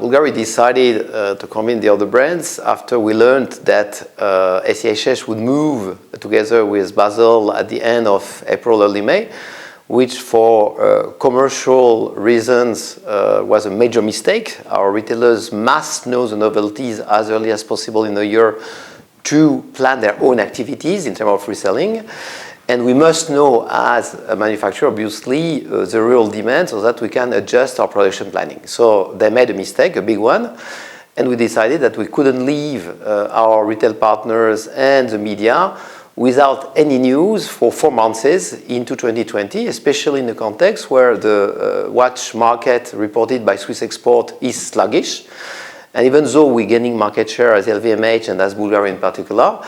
Bvlgari decided to combine the other brands after we learned that SEHH would move together with Basel at the end of April, early May, which for commercial reasons was a major mistake. Our retailers must know the novelties as early as possible in the year to plan their own activities in terms of reselling. And we must know as a manufacturer, obviously, the real demand so that we can adjust our production planning. So they made a mistake, a big one, and we decided that we couldn't leave our retail partners and the media without any news for 4 months into 2020, especially in the context where the watch market reported by Swiss Export is sluggish. And even though we're gaining market share as LVMH and as Bvlgari in particular,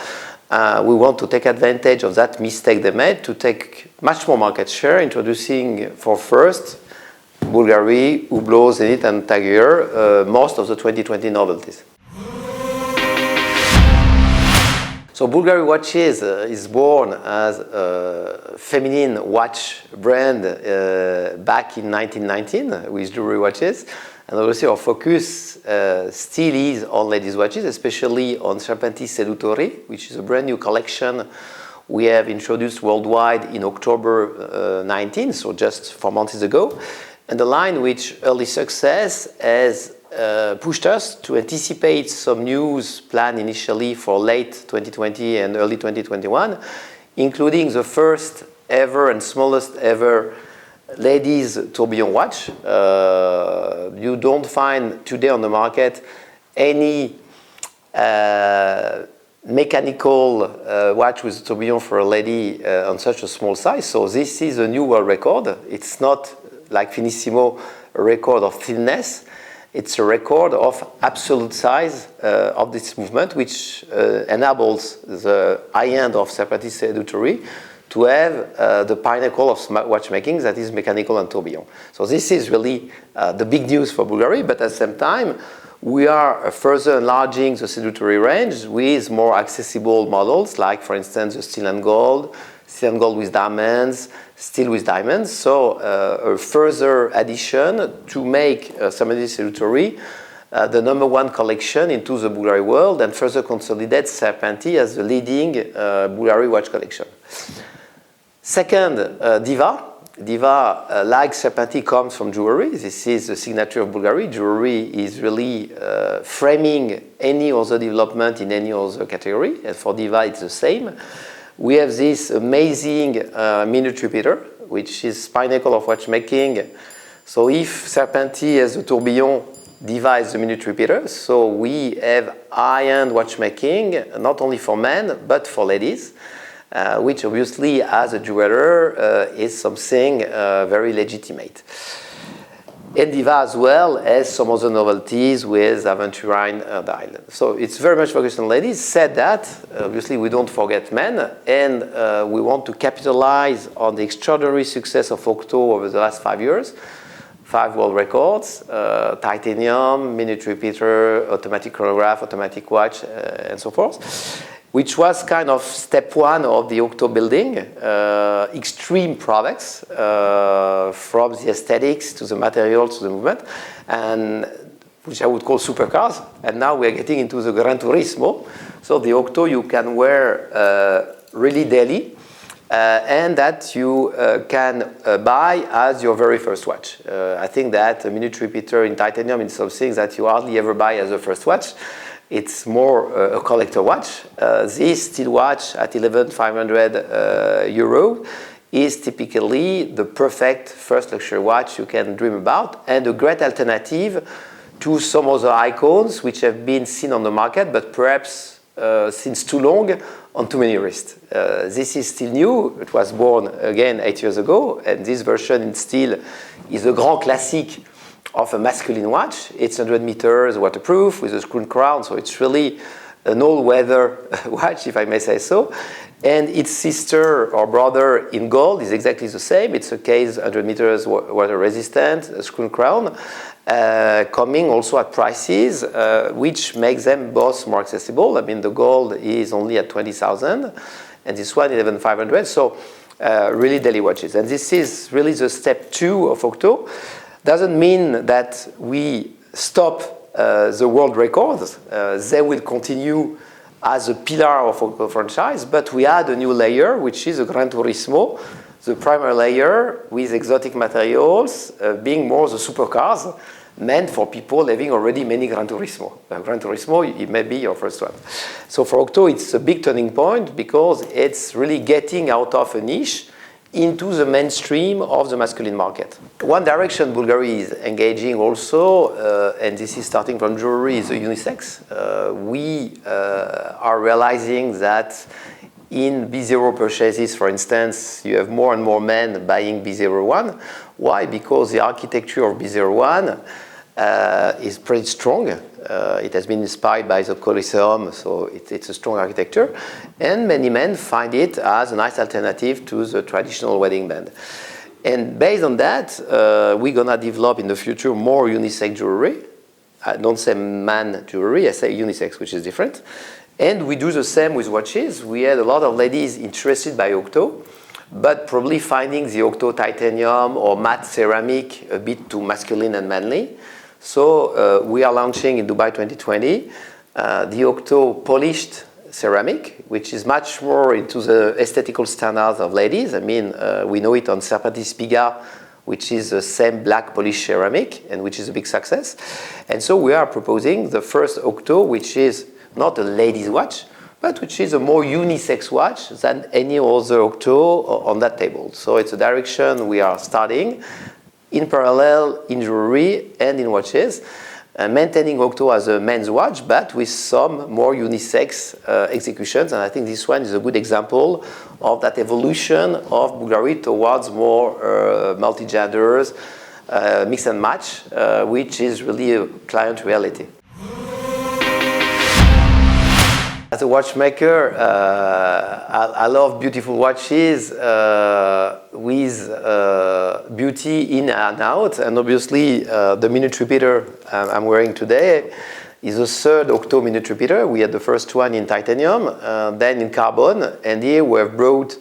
we want to take advantage of that mistake they made to take much more market share, introducing for first Bvlgari, Hublot, Zenith and Heuer, most of the 2020 novelties. So Bvlgari Watches is born as a feminine watch brand back in 1919 with jewelry watches. And obviously our focus still is on ladies' watches, especially on Serpenti Seduttori, which is a brand new collection we have introduced worldwide in October 19, so just 4 months ago. And the line which early success has pushed us to anticipate some news planned initially for late 2020 and early 2021, including the first ever and smallest ever ladies tourbillon watch. You don't find today on the market any mechanical watch with a tourbillon for a lady on such a small size. So this is a new world record. It's not like Finissimo, a record of thinness. It's a record of absolute size of this movement, which enables the high end of Serpenti Seduttori to have the pinnacle of watchmaking, that is mechanical and tourbillon. So this is really the big news for Bvlgari, but at the same time, we are further enlarging the Seduttori range with more accessible models, like for instance the steel and gold with diamonds, steel with diamonds. So a further addition to make Serpenti Seduttori the #1 collection into the Bvlgari world and further consolidate Serpenti as the leading Bvlgari watch collection. Second, Diva. Diva, like Serpenti, comes from jewelry. This is the signature of Bvlgari. Jewelry is really framing any other development in any other category. And for Diva, it's the same. We have this amazing minute repeater, which is pinnacle of watchmaking. So if Serpenti has a tourbillon, Diva is the minute repeater. So we have high-end watchmaking, not only for men, but for ladies. Which obviously, as a jeweler, is something very legitimate. And Diva as well as some other novelties with Aventurine dial. So it's very much focused on ladies. Said that, obviously we don't forget men, and we want to capitalize on the extraordinary success of Octo over the last 5 years. 5 world records, titanium, minute repeater, automatic chronograph, automatic watch, and so forth. Which was kind of step 1 of the Octo building, extreme products, from the aesthetics to the materials to the movement, and which I would call supercars. And now we're getting into the Gran Turismo. So the Octo you can wear really daily, and that you can buy as your very first watch. I think that a minute repeater in titanium is something that you hardly ever buy as a first watch. It's more a collector watch. This steel watch at 11,500 euro is typically the perfect first luxury watch you can dream about, and a great alternative to some other icons which have been seen on the market, but perhaps since too long on too many wrists. This is still new. It was born again 8 years ago, and this version in steel is a grand classique of a masculine watch. It's 100 meters waterproof with a screw crown, so it's really an all-weather watch, if I may say so. And its sister or brother in gold is exactly the same. It's a case 100 meters water resistant, a screw crown, coming also at prices which makes them both more accessible. I mean, the gold is only at 20,000 and this one 11,500. So really daily watches. And this is really the step 2 of Octo. Doesn't mean that we stop the world records. They will continue as a pillar of Octo franchise, but we add a new layer, which is a Gran Turismo, the primary layer with exotic materials, being more the supercars, meant for people having already many Gran Turismo. Gran Turismo, it may be your first one. So for Octo, it's a big turning point because it's really getting out of a niche into the mainstream of the masculine market. One direction Bvlgari is engaging also, and this is starting from jewelry, is the unisex. We are realizing that in B0 purchases, for instance, you have more and more men buying B01. Why? Because the architecture of B01 is pretty strong. It has been inspired by the Colosseum, so it's a strong architecture. And many men find it as a nice alternative to the traditional wedding band. And based on that, we're going to develop in the future more unisex jewelry. I don't say man jewelry, I say unisex, which is different. And we do the same with watches. We had a lot of ladies interested by Octo, but probably finding the Octo titanium or matte ceramic a bit too masculine and manly. So we are launching in Dubai 2020 the Octo Polished Ceramic, which is much more into the aesthetical standards of ladies. I mean, we know it on Serpenti Seduttori, which is the same black polished ceramic, and which is a big success. And so we are proposing the first Octo, which is not a ladies' watch, but which is a more unisex watch than any other Octo on that table. So it's a direction we are starting in parallel in jewelry and in watches, maintaining Octo as a men's watch, but with some more unisex executions. And I think this one is a good example of that evolution of Bvlgari towards more multi-genders, mix and match, which is really a client reality. As a watchmaker, I love beautiful watches with beauty in and out, and obviously the Minute Repeater I'm wearing today is the third Octo Minute Repeater. We had the first one in titanium, then in carbon, and here we have brought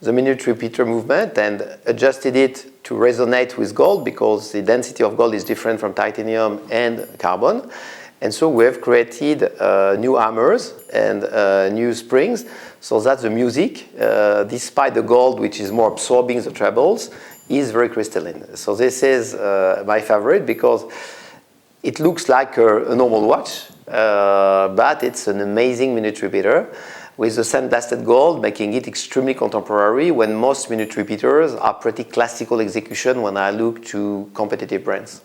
the Minute Repeater movement and adjusted it to resonate with gold because the density of gold is different from titanium and carbon. And so we have created new hammers and new springs so that the music, despite the gold, which is more absorbing the trebles, is very crystalline. So this is my favorite because it looks like a normal watch, but it's an amazing Minute Repeater with the sandblasted gold, making it extremely contemporary when most Minute Repeaters are pretty classical execution when I look to competitive brands.